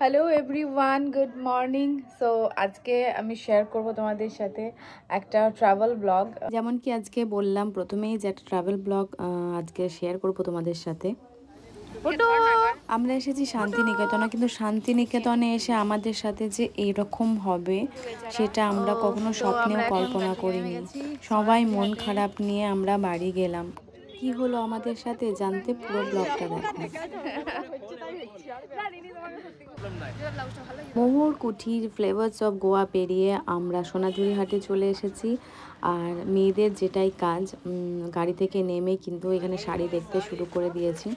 Hello everyone, good morning. So আজকে আমি share করব তোমাদের সাথে একটা ট্রাভেল ব্লগ। যেমন কি আজকে বললাম প্রথমেই যে একটা ট্রাভেল ব্লগ আজকে শেয়ার করব তোমাদের সাথে। আমরা এসেছি শান্তিনিকেতনে, কিন্তু শান্তিনিকেতনে এসে আমাদের সাথে যে এইরকম হবে সেটা আমরা কখনো স্বপ্নেও কল্পনা করিনি। সবাই মন খারাপ নিয়ে আমরা বাড়ি গেলাম। কি হলো আমাদের সাথে জানতে পুরো ব্লগটা দেখো। মোমোর কুঠির ফ্লেভার্স অফ গোয়া পেরিয়ে আমরা সোনাঝুরি হাটে চলে এসেছি। আর মেয়েদের যেটাই কাজ, গাড়ি থেকে নেমে কিন্তু এখানে শাড়ি দেখতে শুরু করে দিয়েছি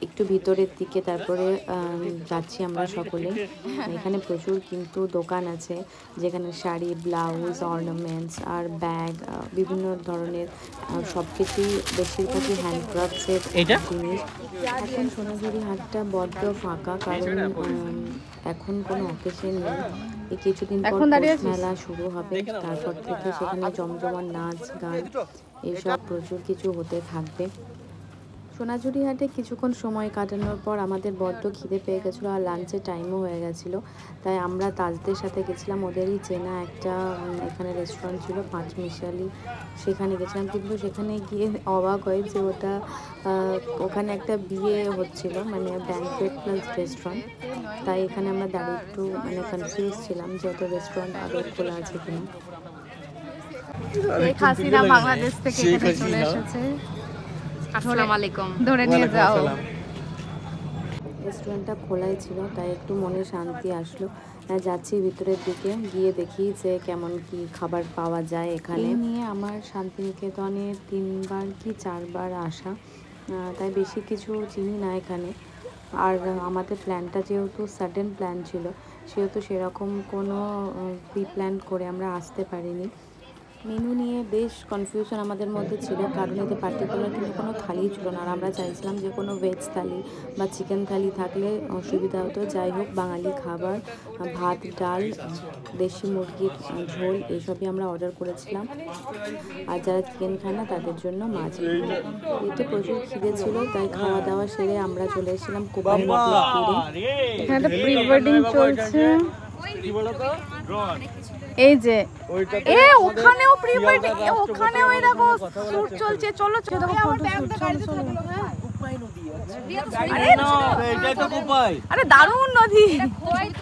একটু ভিতরের দিকে। তারপরে যাচ্ছি আমরা সকলে। এখানে প্রচুর কিন্তু দোকান আছে যেখানে শাড়ি, ব্লাউজ, অর্নামেন্টস আর ব্যাগ, বিভিন্ন ধরনের সব কিছুই, বেশিরভাগই হ্যান্ডক্রাফটসের জিনিস। এখন সোনাঝুরি হাটটা বড্ড ফাঁকা, কারণ এখন কোনো অকেশন নেই। এই কিছুদিন পর মেলা শুরু হবে, তারপর থেকে সেখানে জমজমার নাচ গান এইসব প্রচুর কিছু হতে থাকবে। সোনাঝুরি হাটে কিছুক্ষণ সময় কাটানোর পর আমাদের বড্ড খিদে পেয়ে গেছিলো আর লাঞ্চের টাইমও হয়ে গেছিলো। তাই আমরা তাজদের সাথে গেছিলাম, ওদেরই চেনা একটা এখানে রেস্টুরেন্ট ছিল পাঁচমিশালি, সেখানে গেছিলাম। কিন্তু সেখানে গিয়ে অবাক হয় যে ওখানে একটা বিয়ে হচ্ছিল, মানে ব্যাংকুয়েট প্লাস রেস্টুরেন্ট। তাই এখানে আমরা দাঁড়িয়ে একটু কনফিউজ ছিলাম যে ওদের রেস্টুরেন্ট আদৌ খোলা আছে কিনা। শেখ হাসিনা বাংলাদেশ থেকে এখানে চলে এসেছে। আসসালামু আলাইকুম, ধরে নিয়ে যাও। রেস্টুরেন্টটা খোলাই ছিল, তাই একটু মনে শান্তি আসলো। যাচ্ছি ভিতরের দিকে, গিয়ে দেখি যে কেমন কি খাবার পাওয়া যায় এখানে। নিয়ে আমার শান্তিনিকেতনে 3বার কি 4বার আসা, তাই বেশি কিছু চিনি না এখানে। আর আমাদের প্ল্যানটা যেহেতু সাডেন প্ল্যান ছিল, সেহেতু সেরকম কোনো প্রি প্ল্যান করে আমরা আসতে পারিনি। মেনু নিয়ে বেশ কনফিউশন আমাদের মধ্যে ছিল, কারণ এতে পার্টিকুলার কিন্তু কোনো থালি ছিল না। আর আমরা চাইছিলাম যে কোনো ভেজ থালি বা চিকেন থালি থাকলে অসুবিধা হতো। যাই হোক, বাঙালি খাবার, ভাত, ডাল, দেশি মুরগির ঝোল এইসবই আমরা অর্ডার করেছিলাম। আর যারা চিকেন খায় না তাদের জন্য মাছ। এতে প্রচুর খিদে ছিল, তাই খাওয়া দাওয়া সেরে আমরা চলে এসেছিলাম কোপাই নদীর তীরে। এখানে প্রি ওয়েডিং চলছে। এই যে ওখানেও প্রি ওয়েডিং, ওখানেও এই দেখো শুট চলছে। চলো চলো দেখো ফটো শুট। চলো আরে দারুণ নদী,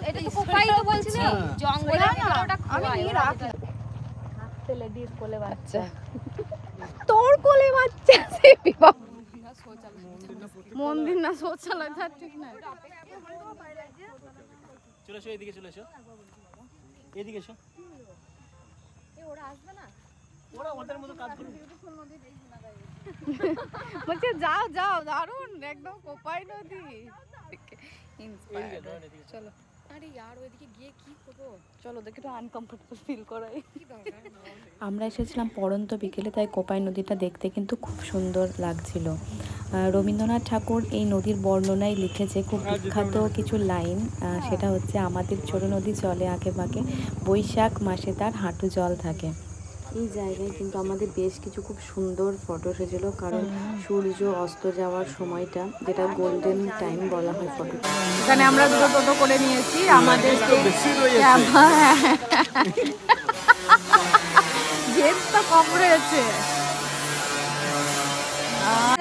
এটা তো কোপাই তো বলছি না, জঙ্গলে ওটা খোয়াই। হাসতে লেডিস কোলে বাচ্চা, তোর কোলে বাচ্চা সে বিবাহ মন্দির না শৌচালয়, তার ঠিক না। চলে এসো এদিকে, চলে এসো এদিকে এসো। ওরা আসবে না, ওরা ওদের মতো কাজ করবে। বলছে যাও যাও, দারুণ একদম কোপাই নদী ইন্সপায়ার্ড। চলো। আরে यार ওইদিকে গিয়ে কি করব, চলো দেখি তো আনকমফোর্টেবল ফিল করাই। আমরা এসেছিলাম পড়ন্ত বিকেলে, তাই কোপাই নদীটা দেখতে কিন্তু খুব সুন্দর লাগছিল। রবীন্দ্রনাথ ঠাকুর এই নদীর বর্ণনায় লিখেছে খুব বিখ্যাত কিছু লাইন, সেটা হচ্ছে আমাদের ছোট নদী চলে আঁকে বাঁকে, বৈশাখ মাসে তার হাঁটু জল থাকে। এই জায়গায় কিন্তু আমাদের বেশ কিছু খুব সুন্দর ফটো এসেছিল, কারণ সূর্য অস্ত যাওয়ার সময়টা, যেটা গোল্ডেন টাইম বলা হয় ফটোটা। এখানে আমরা দুটো টোটো করে নিয়েছি, আমাদের জেটটা কম রয়েছে।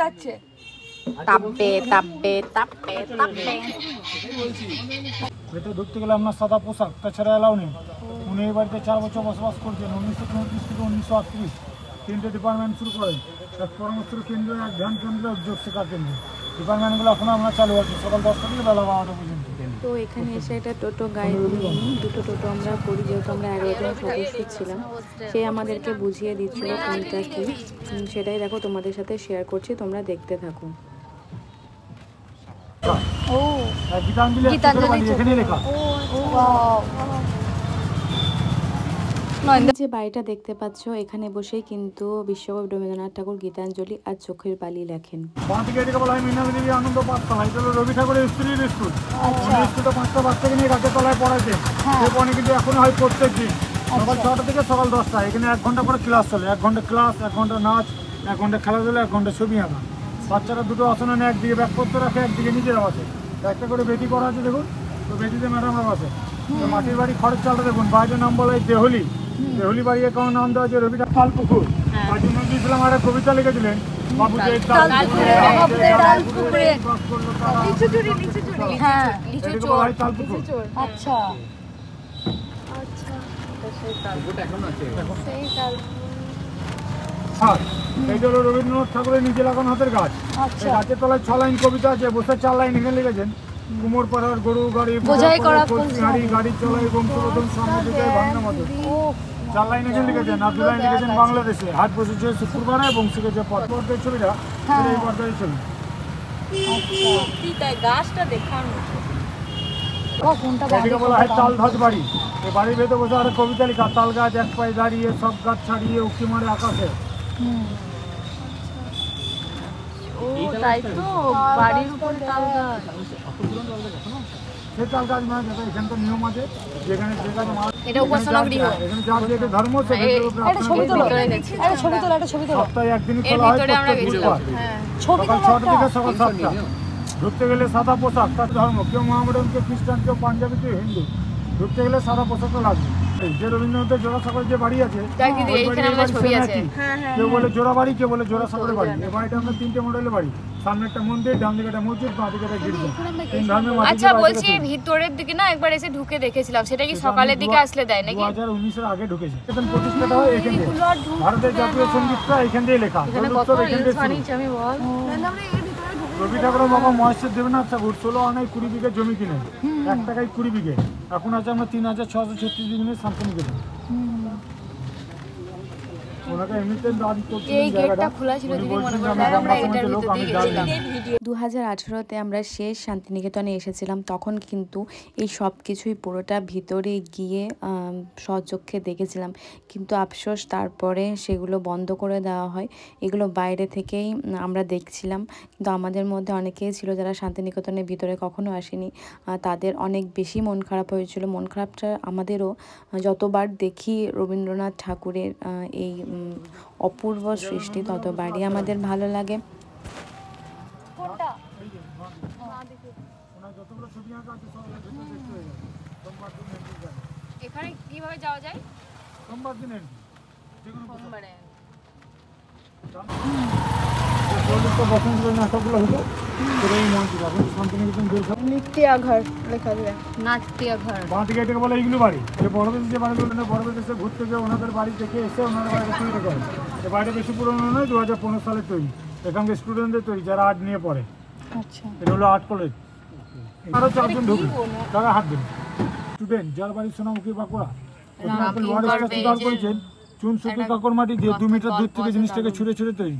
যাচ্ছে তাপবে তাপবে তাপবে তাপবে। ভেতরে ঢুকতে গেলে আপনার সাদা পোশাক, তাছাড়া এলাও নেই। উনি এই বাড়িতে 4 বছর বসবাস করছেন। 1934 থেকে 1938 3টে ডিপার্টমেন্ট শুরু করেন। এক পরামর্শ কেন্দ্র, এক ধ্যান কেন্দ্র, উদ্যোগ শিক্ষা কেন্দ্র। ডিপার্টমেন্টগুলো এখন আমরা চালু আছে সকাল 10টা থেকে বেলা 12টা পর্যন্ত। তো এখানে এসে একটা টোটো গাইড, দুটো টোটো আমরা করি, যেহেতু আমরা 11 জন সদস্য ছিলাম। সে আমাদেরকে বুঝিয়ে দিচ্ছিল কোনটা কি, সেটাই দেখো তোমাদের সাথে শেয়ার করছি, তোমরা দেখতে থাকো। যে বাড়িটা দেখতে পাচ্ছ, এখানে বসেই কিন্তু বিশ্বকবি রবীন্দ্রনাথ ঠাকুর গীতাঞ্জলি আর চোখের বালি লেখেন। রবি ঠাকুরের স্ত্রীর স্কুল, 5টা বাচ্চাকে নিয়ে গাছের তলায় পড়াইছে। কিন্তু এখন হয় প্রত্যেক দিন সকাল 6টা থেকে সকাল 10টা। এখানে 1 ঘন্টা করে ক্লাস চলে, 1 ঘন্টা ক্লাস, 1 ঘন্টা নাচ, 1 ঘন্টা খেলাধুলা, 1 ঘন্টা ছবি আঁকা। বাচ্চারা দুটো আসনে একদিকে ব্যাগপত্র রাখে, একদিকে নিজেরা বসে। একটা করে বেদি করা আছে দেখুন, তো বেটিতে ম্যাডামরা বসে। তো মাটির বাড়ি খড়ের চালটা দেখুন, বাইরের নাম বলা হয় দেহলি। দেহলি বাড়ি কারণ নাম দেওয়া হচ্ছে রবিটা পাল পুকুর। কাজী নজরুল ইসলাম একটা কবিতা লিখেছিলেন, বাবুদের ডাল পুকুরে বাস করলো তারা, এটাকে বলা হয় তাল পুকুর। আচ্ছা ছাদ, এইটা হলো রবীন্দ্রনাথ ঠাকুরের নিজে লাগানো হাতের গাছ। এই গাছের তলায় 6 লাইন কবিতা আছে, বসে 4 লাইন এখানে লিখেছেন। কুমোর পাড়ার গরু গাড়ি বোঝাই করা হাড়ি গাড়ি চলায় বংশবর্ধন সামনে ভাঙনা মতো 4 লাইন এখানে লিখেছেন। আর 2 লাইন লিখেছেন বাংলাদেশে হাট বসেছে শুক্রবারে এবং শিখেছে পরপরের ছবিটা এই পর্দায় ছবি। এটাকে বলা হয় তাল ধাজ বাড়ি। এই বাড়ির ভেতরে বসে আর কবিতা লেখা, তাল গাছ এক পায়ে দাঁড়িয়ে সব গাছ ছাড়িয়ে উঁকি মারে আকাশে। সেই তাল গাছ মানে এখানকার নিয়ম আছে, যেখানে যে গাছ এখানে যার যে ধর্ম সপ্তাহে একদিনই খোলা হয় প্রত্যেক বুধবার সকাল 6টা থেকে সকাল 7টা। ঢুকতে গেলে সাদা পোশাক, তার ধর্ম, কেউ মোহামেডান, কেউ খ্রিস্টান, কেউ পাঞ্জাবি, কেউ হিন্দু। ঢুকতে গেলে সাদা পোশাকটা লাগবে। এই যে রবীন্দ্রনাথের জোড়াসাঁকোর যে বাড়ি আছে, কেউ বলে জোড়া বাড়ি, কেউ বলে জোড়াসাঁকোর বাড়ি। এই বাড়িটা আমরা 3টে মডেলের বাড়ি, সামনে একটা মন্দির, ডান দিকে একটা মসজিদ, বাঁ দিকে একটা গির্জা। তিন ধর্মের মাটি। আচ্ছা বলছি ভিতরের দিকে না একবার এসে ঢুকে দেখেছিলাম, সেটা কি সকালের দিকে আসলে দেয় নাকি? 2019 এর আগে ঢুকেছে। এখন প্রতিষ্ঠাটা হয় এখান থেকে, ভারতের জাতীয় সঙ্গীতটা এখান দিয়ে লেখা। রবি ঠাকুরের বাবা মহেশ্বর দেবনাথ ঠাকুর 16 আনায় 20 বিঘে জমি কিনেন, 1 টাকায় 20 বিঘে। এখন আছে আমরা 3636 বিঘে শান্তিনিকেতন। ওনাকে এমনিতে দান করছিলেন জায়গাটা, উনি বলছেন যে আমি গ্রাম সমাজের লোক, আমি জানি না। 2018-তে আমরা শেষ শান্তিনিকেতনে এসেছিলাম, তখন কিন্তু এই সব কিছুই পুরোটা ভিতরে গিয়ে স্বচক্ষে দেখেছিলাম, কিন্তু আফসোস তারপরে সেগুলো বন্ধ করে দেওয়া হয়। এগুলো বাইরে থেকেই আমরা দেখছিলাম, কিন্তু আমাদের মধ্যে অনেকেই ছিল যারা শান্তিনিকেতনের ভিতরে কখনো আসেনি, তাদের অনেক বেশি মন খারাপ হয়েছিল। মন খারাপটা আমাদেরও, যতবার দেখি রবীন্দ্রনাথ ঠাকুরের এই অপূর্ব সৃষ্টি ততবারই আমাদের ভালো লাগে। এখানে কিভাবে যাওয়া যায়? সোমবার দিন নাটকগুলো হতো শান্তিনিকেতন নিত্যাঘর লেখা যায়, বাঁ দিকে এটাকে বলে এইগুলো বাড়ি। এই বড়দের যে বাড়িগুলো না, বড়দের এসে ঘুরতে গিয়ে ওনাদের বাড়ি থেকে এসে ওনাদের বাড়িতে তৈরি করে। এই বাড়িটা বেশি পুরোনো নয়, 2015 সালে তৈরি। এখানকার স্টুডেন্টদের তৈরি যারা আর্ট নিয়ে পড়ে। আচ্ছা এটা হলো আর্ট কলেজ। আরও 4 জন ঢুকবে, তারা হাত দেবে। স্টুডেন্ট যার বাড়ি সোনামুখী বাঁকুড়া, করেছেন চুনসুকি কাকর মাটি দিয়ে 2 মিটার দূর থেকে জিনিসটাকে ছুঁড়ে ছুঁড়ে তৈরি।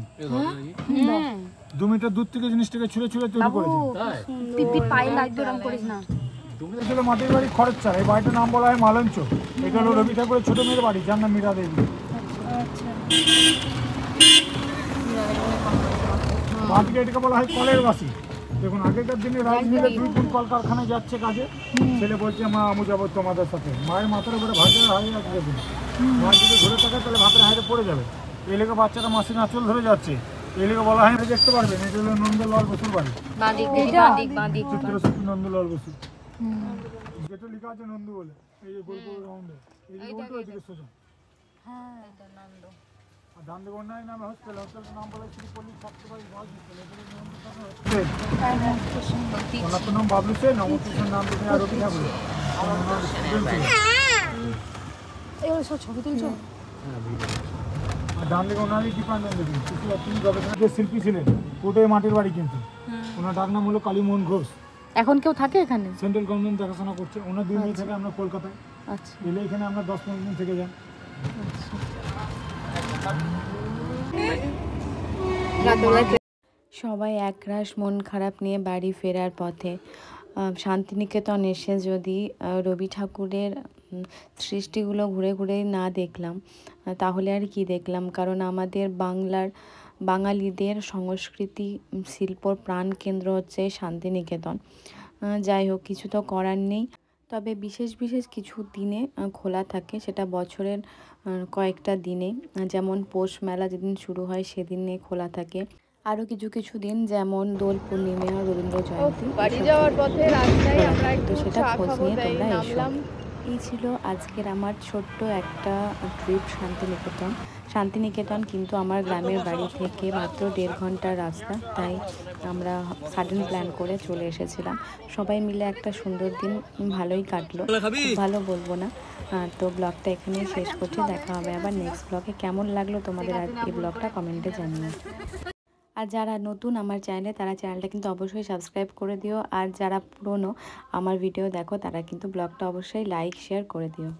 2 মিটার দূর থেকে জিনিসটাকে ছুঁড়ে ছুঁড়ে তৈরি করেছে। ছিল মাটির বাড়ি খড়ের চাল। এই বাড়িটার নাম বলা হয় মালঞ্চ। এটা হলো রবি ঠাকুরের ছোট মেয়ের বাড়ি, যার নাম মীরা দেবী। বাঁ দিকে এটাকে বলা হয় কলের বাসি। দেখুন আগেকার দিনে রাজনীতিতে 2 বোন কলকারখানায় যাচ্ছে কাজে, ছেলে বলছে মা আমি যাবো তোমাদের সাথে। মায়ের মাথার উপরে ভাতের হাড়ি আছে, দেখুন মা যদি ঘুরে থাকে তাহলে ভাতের হাড়ে পড়ে যাবে। এই লেগে বাচ্চাটা মাসির আঁচল ধরে যাচ্ছে। এই লেগে বলা হয় দেখতে পারবেন, এটা হলো নন্দলাল বসুর বাড়ি, চিত্রশক্তি নন্দলাল বসু। যেটা লেখা আছে নন্দু বলে, এই যে গোল গোল রাউন্ডে, এই উল্টো এদিকে সোজা। আর ডান দিকে অন্যায় নামে হসপিটাল, হসপিটালের নাম বলে শ্রীপল্লী ছাত্রবাড়ি বয়স হসপিটাল। ওনার তো নাম বাবলু সেন, নমকৃষ্ণের নাম দিনে আর রবি ঠাকুর। ছবি তুলছো? আর ডান দিকে ওনারই ডিপার্টমেন্ট দেখুন, তিনি গবেষণা শিল্পী ছিলেন। পুরোটাই মাটির বাড়ি, কিন্তু ওনার ডাক নাম হলো কালীমোহন ঘোষ। এখন কেউ থাকে এখানে? সেন্ট্রাল গভর্নমেন্ট দেখাশোনা করছে। ওনার 2 মেয়ে থেকে আমরা কলকাতায়। আচ্ছা, এলে এখানে আমরা 10-15 দিন থেকে যান। সবাই একরাশ মন খারাপ নিয়ে বাড়ি ফেরার পথে শান্তিনিকেতন এসে যদি রবি ঠাকুরের সৃষ্টিগুলো ঘুরে ঘুরে না দেখলাম তাহলে আর কি দেখলাম। কারণ আমাদের বাঙালিদের সংস্কৃতি শিল্পর প্রাণকেন্দ্র হচ্ছে শান্তিনিকেতন। যাই হোক, কিছু তো করার নেই। তবে বিশেষ বিশেষ কিছু দিনে খোলা থাকে, সেটা বছরের কয়েকটা দিনে, যেমন পৌষ মেলা যেদিন শুরু হয় সেদিনে খোলা থাকে। আরও কিছু কিছু দিন যেমন দোল পূর্ণিমা, রবীন্দ্র জয়ন্তী, বাড়ি এসব যাওয়ার দিনে পথে কিন্তু রাস্তায় খোলা আমরা থাকে। একটু তো সেটা চা খোঁজ খাবো নিয়ে তাই তোমরা এসো। নামলাম। এই ছিল আজকের আমার ছোট্ট একটা ট্রিপ শান্তিনিকেতন। শান্তিনিকেতন কিন্তু আমার গ্রামের বাড়ি থেকে মাত্র 1.5 ঘন্টার রাস্তা, তাই আমরা সাডেন প্ল্যান করে চলে এসেছিলাম। সবাই মিলে একটা সুন্দর দিন, ভালোই কাটলো, খুব ভালো বলবো না। তো ব্লগটা এখানেই শেষ করছি, দেখা হবে আবার নেক্সট ব্লগে। কেমন লাগলো তোমাদের আজ এই ব্লগটা কমেন্টে জানিও। আর যারা নতুন আমার চ্যানেলে, তারা চ্যানেলটা কিন্তু অবশ্যই সাবস্ক্রাইব করে দিও। আর যারা পুরনো আমার ভিডিও দেখো, তারা কিন্তু ব্লগটা অবশ্যই লাইক শেয়ার করে দিও।